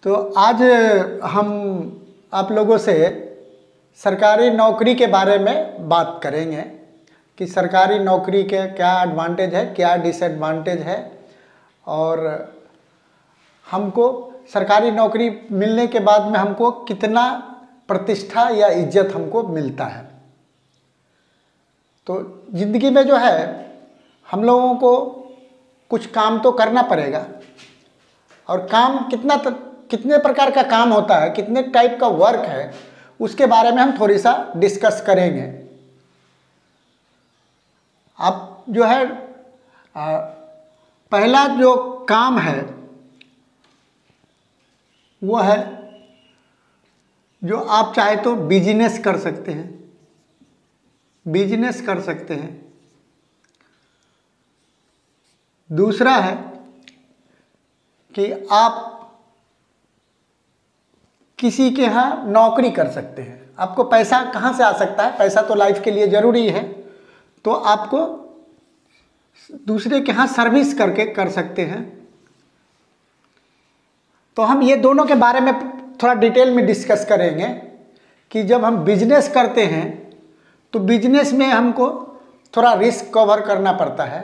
तो आज हम आप लोगों से सरकारी नौकरी के बारे में बात करेंगे कि सरकारी नौकरी के क्या एडवांटेज है, क्या डिसएडवांटेज है और हमको सरकारी नौकरी मिलने के बाद में हमको कितना प्रतिष्ठा या इज्जत हमको मिलता है। तो ज़िंदगी में जो है हम लोगों को कुछ काम तो करना पड़ेगा और काम कितने प्रकार का काम होता है, कितने टाइप का वर्क है, उसके बारे में हम थोड़ी सा डिस्कस करेंगे। आप जो है पहला जो काम है वो है जो आप चाहे तो बिजनेस कर सकते हैं, बिजनेस कर सकते हैं। दूसरा है कि आप किसी के यहाँ नौकरी कर सकते हैं। आपको पैसा कहाँ से आ सकता है? पैसा तो लाइफ के लिए ज़रूरी है, तो आपको दूसरे के यहाँ सर्विस करके कर सकते हैं। तो हम ये दोनों के बारे में थोड़ा डिटेल में डिस्कस करेंगे कि जब हम बिजनेस करते हैं तो बिजनेस में हमको थोड़ा रिस्क कवर करना पड़ता है।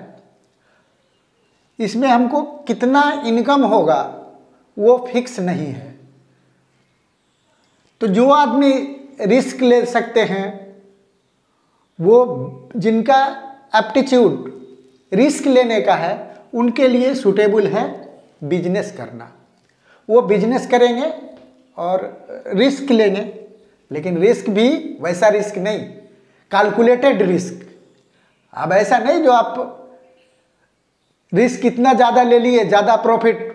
इसमें हमको कितना इनकम होगा वो फिक्स नहीं है। तो जो आदमी रिस्क ले सकते हैं, वो जिनका एप्टीट्यूड रिस्क लेने का है, उनके लिए सूटेबल है बिजनेस करना। वो बिजनेस करेंगे और रिस्क लेंगे, लेकिन रिस्क भी वैसा रिस्क नहीं, कैलकुलेटेड रिस्क। अब ऐसा नहीं जो आप रिस्क इतना ज़्यादा ले लिए, ज़्यादा प्रॉफिट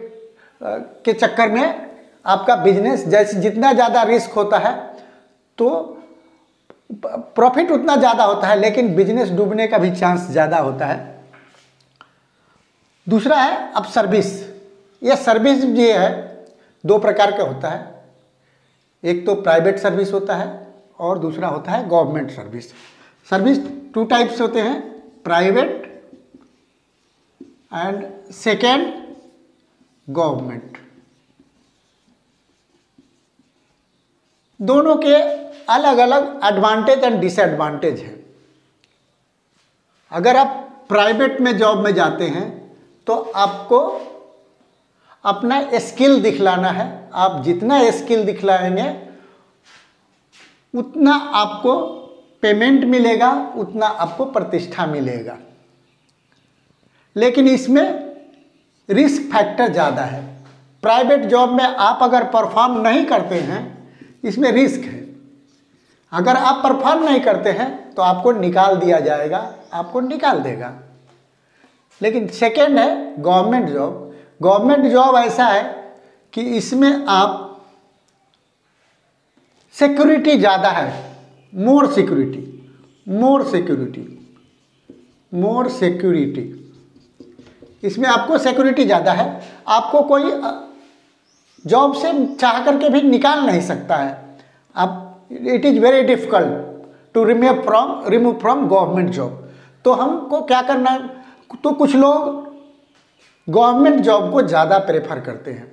के चक्कर में आपका बिजनेस जैसे जितना ज़्यादा रिस्क होता है तो प्रॉफिट उतना ज़्यादा होता है, लेकिन बिजनेस डूबने का भी चांस ज़्यादा होता है। दूसरा है अब सर्विस। यह सर्विस ये है दो प्रकार का होता है, एक तो प्राइवेट सर्विस होता है और दूसरा होता है government service. Service two types होते हैं, प्राइवेट एंड सेकेंड गवर्नमेंट। दोनों के अलग अलग एडवांटेज एंड डिसएडवांटेज हैं। अगर आप प्राइवेट में जॉब में जाते हैं तो आपको अपना स्किल दिखलाना है। आप जितना स्किल दिखलाएंगे उतना आपको पेमेंट मिलेगा, उतना आपको प्रतिष्ठा मिलेगा, लेकिन इसमें रिस्क फैक्टर ज़्यादा है। प्राइवेट जॉब में आप अगर परफॉर्म नहीं करते हैं, इसमें रिस्क है। अगर आप परफॉर्म नहीं करते हैं तो आपको निकाल दिया जाएगा, आपको निकाल देगा। लेकिन सेकेंड है गवर्नमेंट जॉब। गवर्नमेंट जॉब ऐसा है कि इसमें आप सिक्योरिटी ज़्यादा है, मोर सिक्योरिटी, मोर सिक्योरिटी, मोर सिक्योरिटी। इसमें आपको सिक्योरिटी ज़्यादा है। आपको कोई जॉब से चाह करके भी निकाल नहीं सकता है। आप it is very difficult to remove from government job. तो हमको क्या करना है? तो कुछ लोग गवर्नमेंट जॉब को ज़्यादा प्रेफर करते हैं।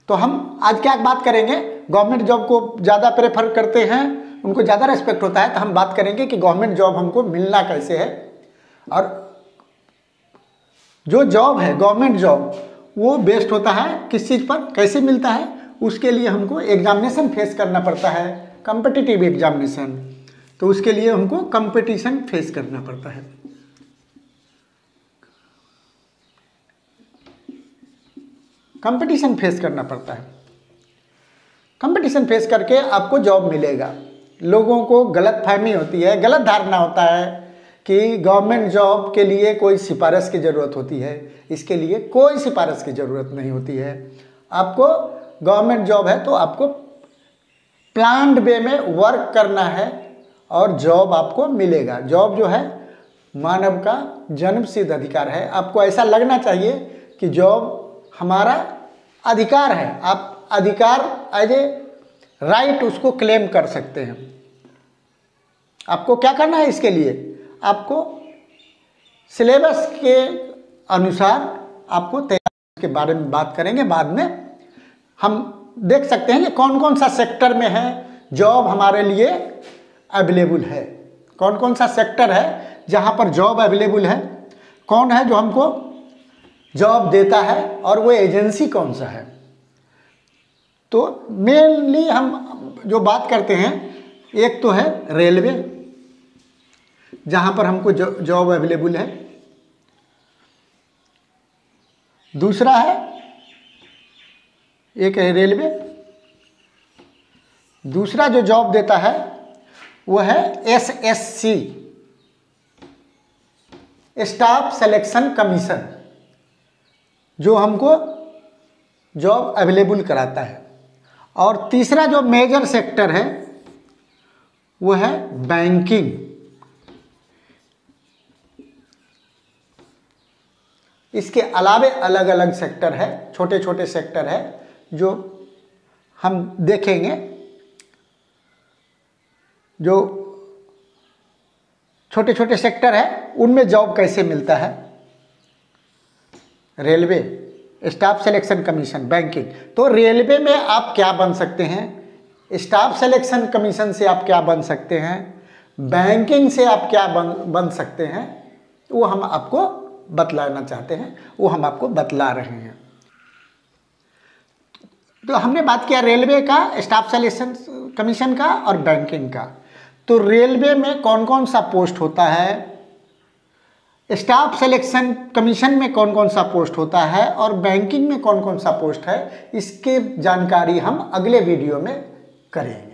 तो हम आज क्या बात करेंगे? गवर्नमेंट जॉब को ज़्यादा प्रेफर करते हैं, उनको ज़्यादा रेस्पेक्ट होता है। तो हम बात करेंगे कि गवर्नमेंट जॉब हमको मिलना कैसे है, और जो जॉब है गवर्नमेंट जॉब वो बेस्ड होता है किस चीज़ पर, कैसे मिलता है। उसके लिए हमको एग्जामिनेशन फेस करना पड़ता है, कम्पिटिटिव एग्जामिनेशन। तो उसके लिए हमको कंपटीशन फेस करना पड़ता है। कंपटीशन फेस करना पड़ता है। कंपटीशन फेस करके आपको जॉब मिलेगा। लोगों को गलत फहमी होती है, गलत धारणा होता है कि गवर्नमेंट जॉब के लिए कोई सिफारिश की ज़रूरत होती है। इसके लिए कोई सिफारिश की ज़रूरत नहीं होती है। आपको गवर्नमेंट जॉब है तो आपको प्लान्ड वे में वर्क करना है और जॉब आपको मिलेगा। जॉब जो है मानव का जन्मसिद्ध अधिकार है। आपको ऐसा लगना चाहिए कि जॉब हमारा अधिकार है। आप अधिकार एज ए राइट उसको क्लेम कर सकते हैं। आपको क्या करना है? इसके लिए आपको सिलेबस के अनुसार आपको तैयार के बारे में बात करेंगे बाद में। हम देख सकते हैं कि कौन कौन सा सेक्टर में है जॉब हमारे लिए अवेलेबल है, कौन कौन सा सेक्टर है जहाँ पर जॉब अवेलेबल है, कौन है जो हमको जॉब देता है और वो एजेंसी कौन सा है। तो मेनली हम जो बात करते हैं, एक तो है रेलवे जहाँ पर हमको जॉब अवेलेबल है, दूसरा है एक है रेलवे, दूसरा जो जॉब देता है वो है SSC स्टाफ सिलेक्शन कमीशन, जो हमको जॉब अवेलेबल कराता है। और तीसरा जो मेजर सेक्टर है वो है बैंकिंग। इसके अलावे अलग अलग सेक्टर है, छोटे छोटे सेक्टर है जो हम देखेंगे। जो छोटे छोटे सेक्टर है उनमें जॉब कैसे मिलता है, railway, staff selection commission, banking. तो रेलवे में आप क्या बन सकते हैं, स्टाफ सिलेक्शन कमीशन से आप क्या बन सकते हैं, बैंकिंग से आप क्या बन सकते हैं, वो हम आपको बतलाना चाहते हैं, वो हम आपको बतला रहे हैं। तो हमने बात किया रेलवे का, स्टाफ सिलेक्शन कमीशन का और बैंकिंग का। तो रेलवे में कौन कौन सा पोस्ट होता है, स्टाफ सिलेक्शन कमीशन में कौन कौन सा पोस्ट होता है और बैंकिंग में कौन कौन सा पोस्ट है, इसके जानकारी हम अगले वीडियो में करेंगे।